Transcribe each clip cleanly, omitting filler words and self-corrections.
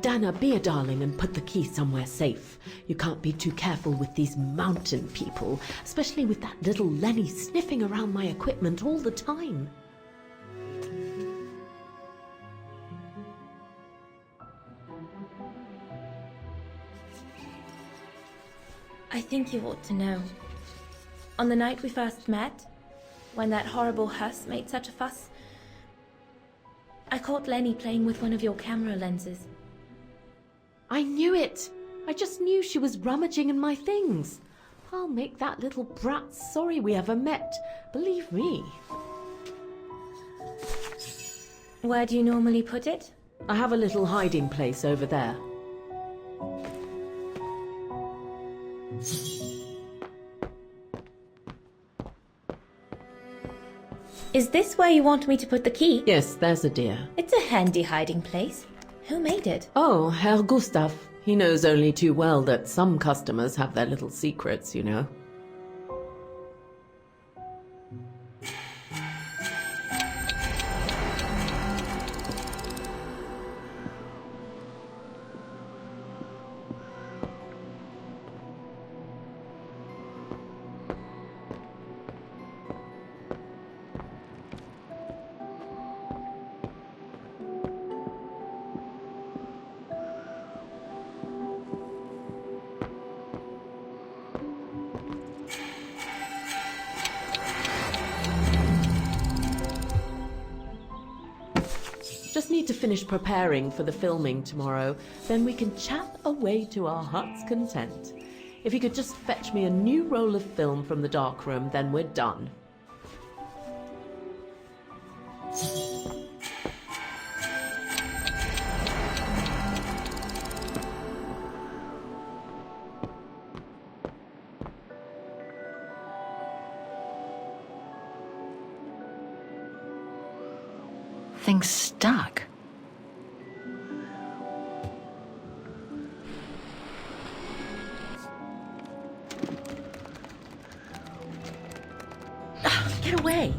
Dana, be a darling and put the key somewhere safe. You can't be too careful with these mountain people, especially with that little Lenny sniffing around my equipment all the time. I think you ought to know. On the night we first met, when that horrible Huss made such a fuss, I caught Lenny playing with one of your camera lenses. I knew it! I just knew she was rummaging in my things. I'll make that little brat sorry we ever met, believe me. Where do you normally put it? I have a little hiding place over there. Is this where you want me to put the key? Yes, there's a dear. It's a handy hiding place. Who made it? Oh, Herr Gustav. He knows only too well that some customers have their little secrets, you know. Just need to finish preparing for the filming tomorrow, then we can chat away to our heart's content. If you could just fetch me a new roll of film from the darkroom, then we're done. Thing's stuck. Get away!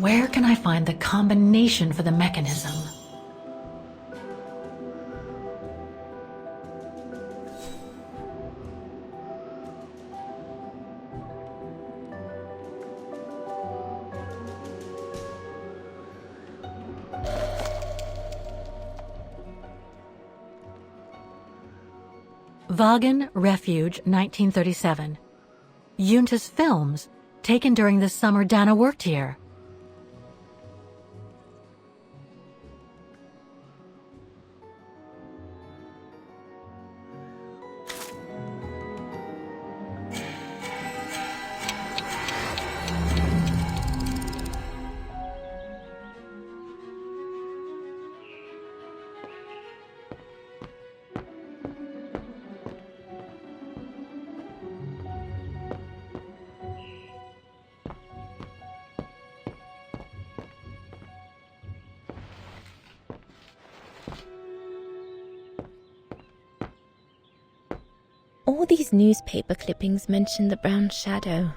Where can I find the combination for the mechanism? Wagen Refuge, 1937. Juntas films, taken during the summer Dana worked here. All these newspaper clippings mention the Brown Shadow.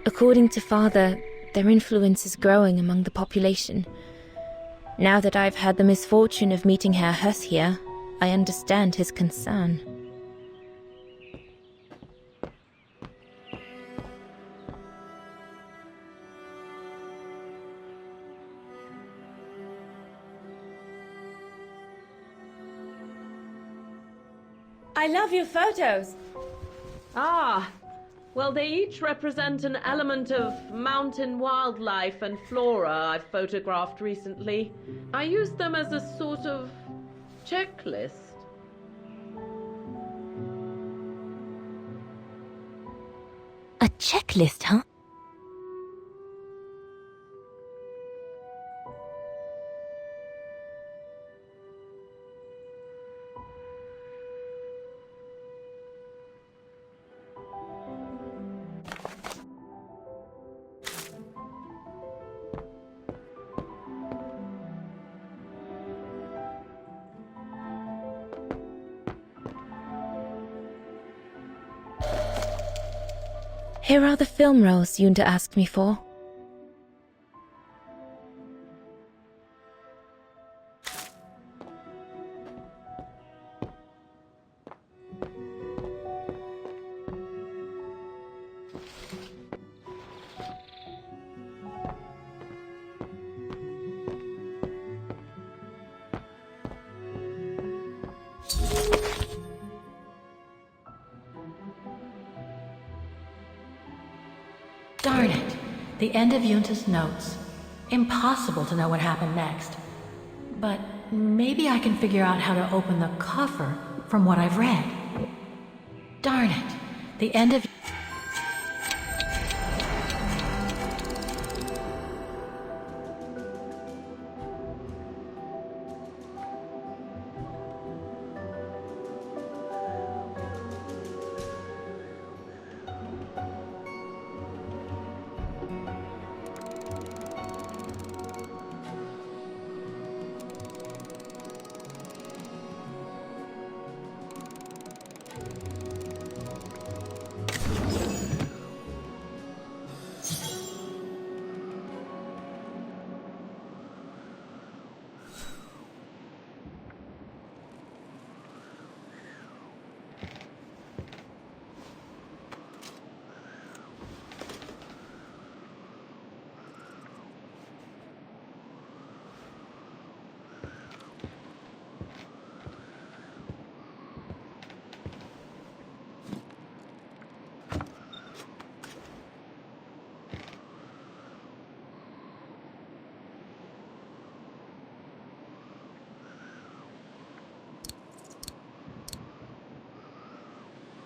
According to Father, their influence is growing among the population. Now that I've had the misfortune of meeting Herr Huss here, I understand his concern. I love your photos! Ah, well, they each represent an element of mountain wildlife and flora I've photographed recently. I used them as a sort of checklist. A checklist, huh? Here are the film rolls Yunta asked me for. Darn it. The end of Yunta's notes. Impossible to know what happened next. But maybe I can figure out how to open the coffer from what I've read. Darn it. The end of...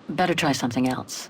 Better try something else.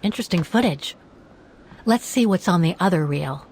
interesting footage. Let's see what's on the other reel.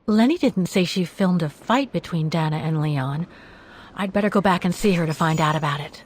Lenny didn't say she filmed a fight between Dana and Leon. I'd better go back and see her to find out about it.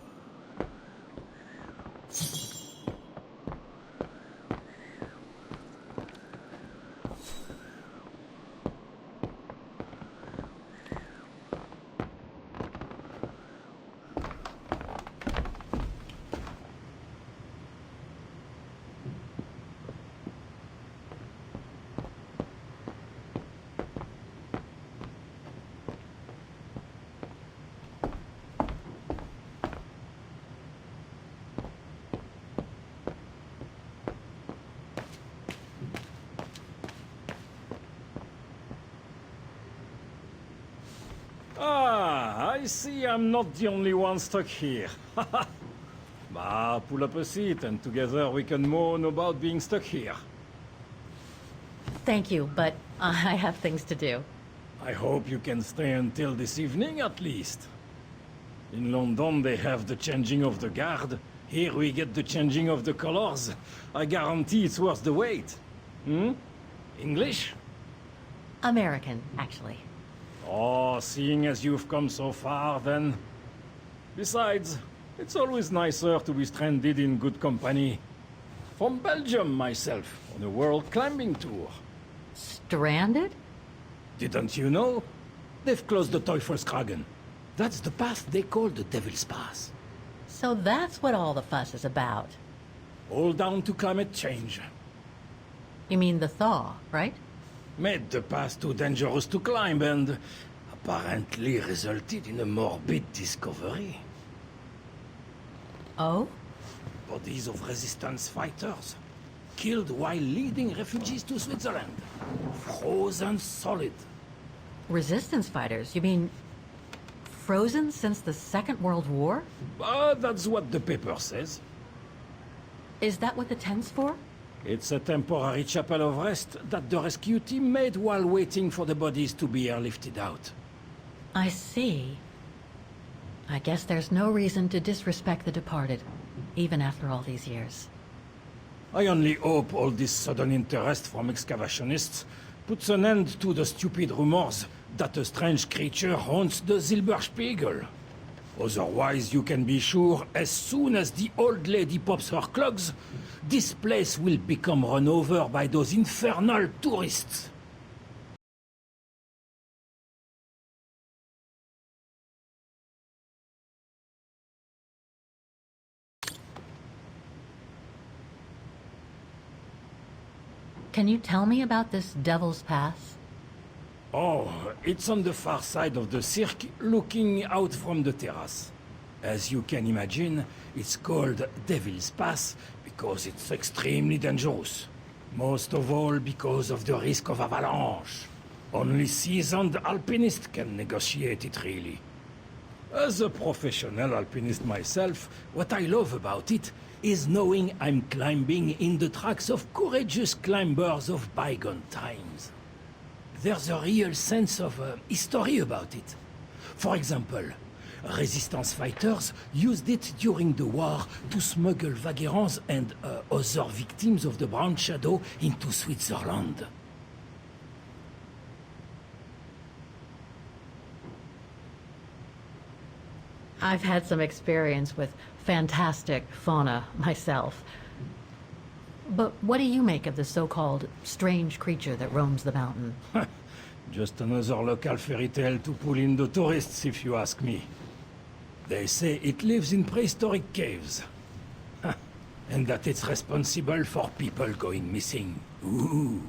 Ah, I see I'm not the only one stuck here. Bah, pull up a seat and together we can moan about being stuck here. Thank you, but I have things to do. I hope you can stay until this evening at least. In London they have the changing of the guard. Here we get the changing of the colors. I guarantee it's worth the wait. Hmm? English? American, actually. Oh, seeing as you've come so far, then... Besides, it's always nicer to be stranded in good company. From Belgium, myself, on a world climbing tour. Stranded? Didn't you know? They've closed the Teufelskragen. That's the path they call the Devil's Pass. So that's what all the fuss is about. All down to climate change. You mean the thaw, right? Made the path too dangerous to climb and apparently resulted in a morbid discovery. Oh? Bodies of resistance fighters, killed while leading refugees to Switzerland. Frozen solid. Resistance fighters? You mean frozen since the Second World War? That's what the paper says. Is that what the tent's for? It's a temporary chapel of rest that the rescue team made while waiting for the bodies to be airlifted out. I see. I guess there's no reason to disrespect the departed, even after all these years. I only hope all this sudden interest from excavationists puts an end to the stupid rumors that a strange creature haunts the Silberspiegel. Otherwise, you can be sure, as soon as the old lady pops her clogs, this place will become run over by those infernal tourists. Can you tell me about this Devil's Pass? Oh, it's on the far side of the cirque, looking out from the terrace. As you can imagine, it's called Devil's Pass because it's extremely dangerous. Most of all because of the risk of avalanche. Only seasoned alpinists can negotiate it, really. As a professional alpinist myself, what I love about it is knowing I'm climbing in the tracks of courageous climbers of bygone times. There's a real sense of history about it. For example, resistance fighters used it during the war to smuggle vagrants and other victims of the Brown Shadow into Switzerland. I've had some experience with fantastic fauna myself. But what do you make of the so-called strange creature that roams the mountain? Just another local fairy tale to pull in the tourists, if you ask me. They say it lives in prehistoric caves. And that it's responsible for people going missing. Ooh.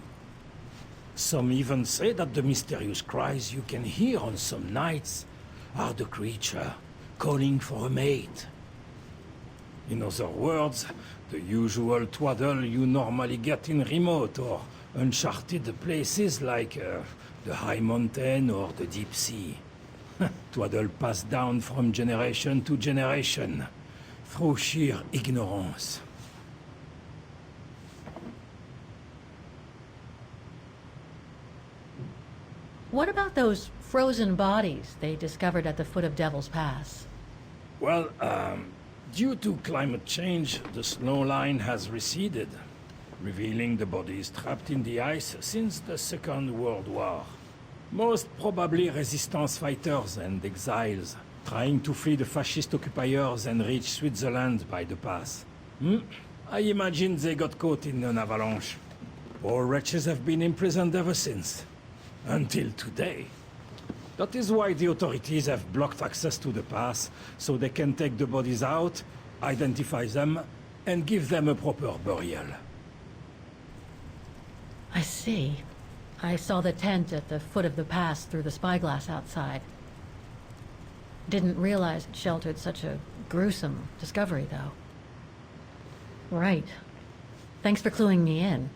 Some even say that the mysterious cries you can hear on some nights are the creature calling for a mate. In other words, the usual twaddle you normally get in remote or uncharted places like the high mountain or the deep sea. Twaddle passed down from generation to generation, through sheer ignorance. What about those frozen bodies they discovered at the foot of Devil's Pass? Well, due to climate change, the snow line has receded, revealing the bodies trapped in the ice since the Second World War. Most probably resistance fighters and exiles, trying to flee the fascist occupiers and reach Switzerland by the pass. I imagine they got caught in an avalanche. Poor wretches have been imprisoned ever since. Until today. That is why the authorities have blocked access to the pass, so they can take the bodies out, identify them, and give them a proper burial. I see. I saw the tent at the foot of the pass through the spyglass outside. Didn't realize it sheltered such a gruesome discovery, though. Right. Thanks for cluing me in.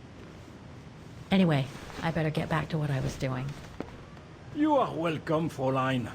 Anyway, I better get back to what I was doing. You are welcome, Fräulein.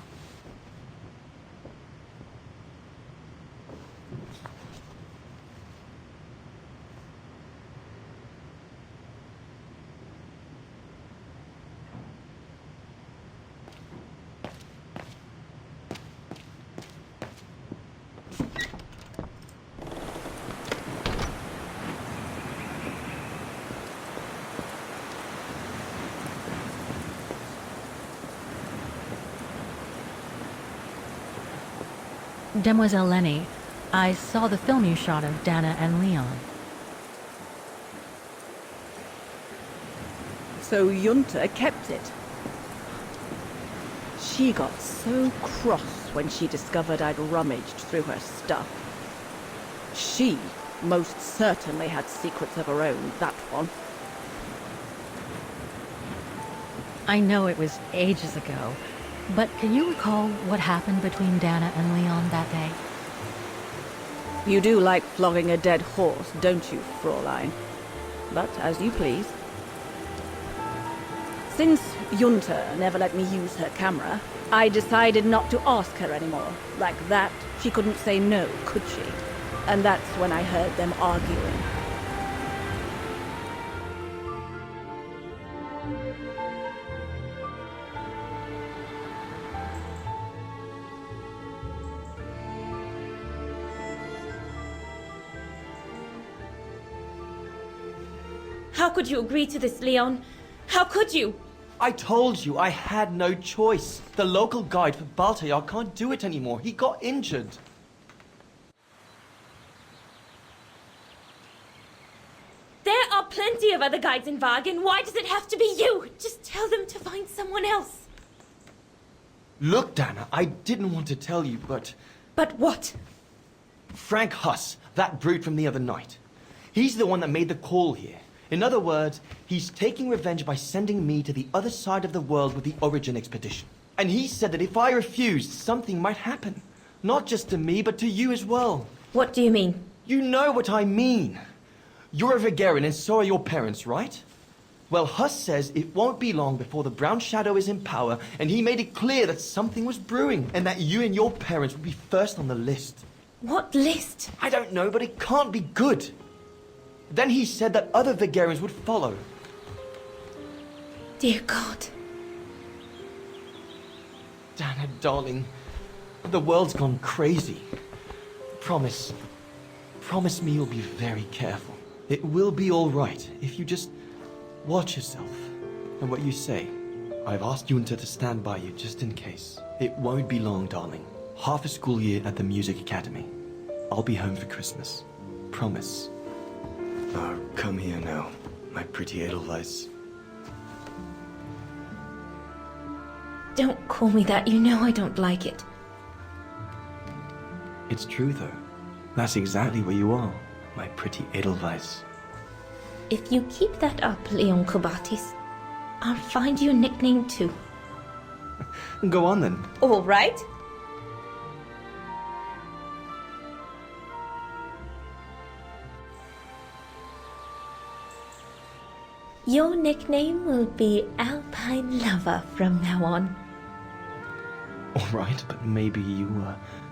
Demoiselle Lenny, I saw the film you shot of Dana and Leon. So Junta kept it. She got so cross when she discovered I'd rummaged through her stuff. She most certainly had secrets of her own, that one. I know it was ages ago, but can you recall what happened between Dana and Leon that day? You do like flogging a dead horse, don't you, Fräulein? But as you please. Since Junta never let me use her camera, I decided not to ask her anymore. Like that, she couldn't say no, could she? And that's when I heard them arguing. How could you agree to this, Leon? How could you? I told you I had no choice. The local guide for Baltayar can't do it anymore. He got injured. There are plenty of other guides in Wagen. Why does it have to be you? Just tell them to find someone else. Look, Dana, I didn't want to tell you, but... But what? Frank Huss, that brute from the other night. He's the one that made the call here. In other words, he's taking revenge by sending me to the other side of the world with the Origin expedition. And he said that if I refused, something might happen. Not just to me, but to you as well. What do you mean? You know what I mean. You're a Vegarian and so are your parents, right? Well, Huss says it won't be long before the Brown Shadow is in power, and he made it clear that something was brewing, and that you and your parents would be first on the list. What list? I don't know, but it can't be good. Then he said that other Vegarians would follow. Dear God. Dana, darling, the world's gone crazy. Promise me you'll be very careful. It will be all right if you just watch yourself and what you say. I've asked Junta to stand by you just in case. It won't be long, darling. Half a school year at the Music Academy. I'll be home for Christmas. Promise. Oh, come here now, my pretty Edelweiss. Don't call me that. You know I don't like it. It's true, though. That's exactly where you are, my pretty Edelweiss. If you keep that up, Leon Kobatis, I'll find you a nickname too. Go on, then. All right. Your nickname will be Alpine Lover from now on. All right, but maybe you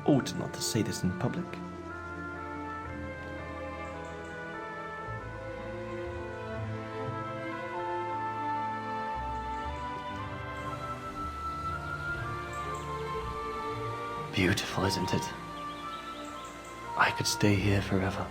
ought not to say this in public. Beautiful, isn't it? I could stay here forever.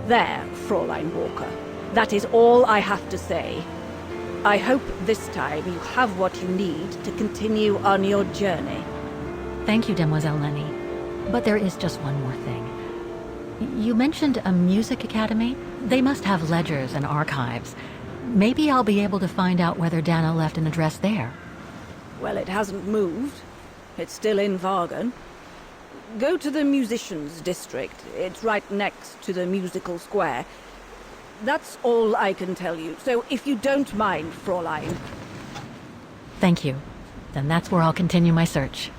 There, Fräulein Walker. That is all I have to say. I hope this time you have what you need to continue on your journey. Thank you, Demoiselle Lenny. But there is just one more thing. You mentioned a music academy? They must have ledgers and archives. Maybe I'll be able to find out whether Dana left an address there. Well, it hasn't moved. It's still in Vargan. Go to the musicians' district. It's right next to the musical square. That's all I can tell you. So if you don't mind, Fräulein. Thank you. Then that's where I'll continue my search.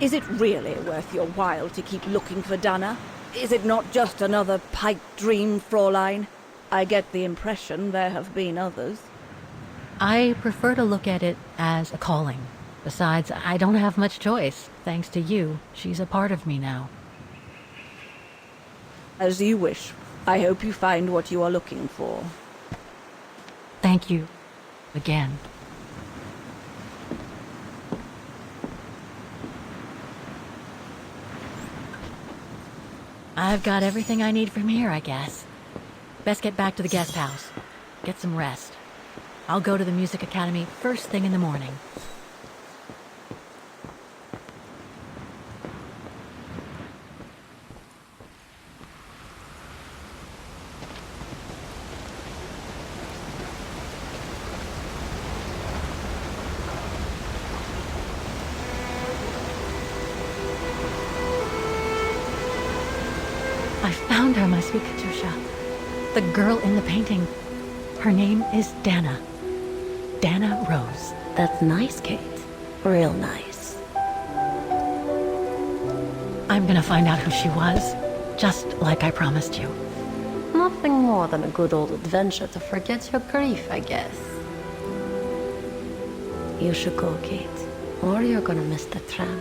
Is it really worth your while to keep looking for Dana? Is it not just another pipe dream, Fräulein? I get the impression there have been others. I prefer to look at it as a calling. Besides, I don't have much choice. Thanks to you, she's a part of me now. As you wish. I hope you find what you are looking for. Thank you. Again. I've got everything I need from here, I guess. Best get back to the guest house. Get some rest. I'll go to the music academy first thing in the morning. I found her, my sweet Katusha. The girl in the painting. Her name is Dana. Dana Rose. That's nice, Kate. Real nice. I'm gonna find out who she was, just like I promised you. Nothing more than a good old adventure to forget your grief, I guess. You should go, Kate, or you're gonna miss the tram.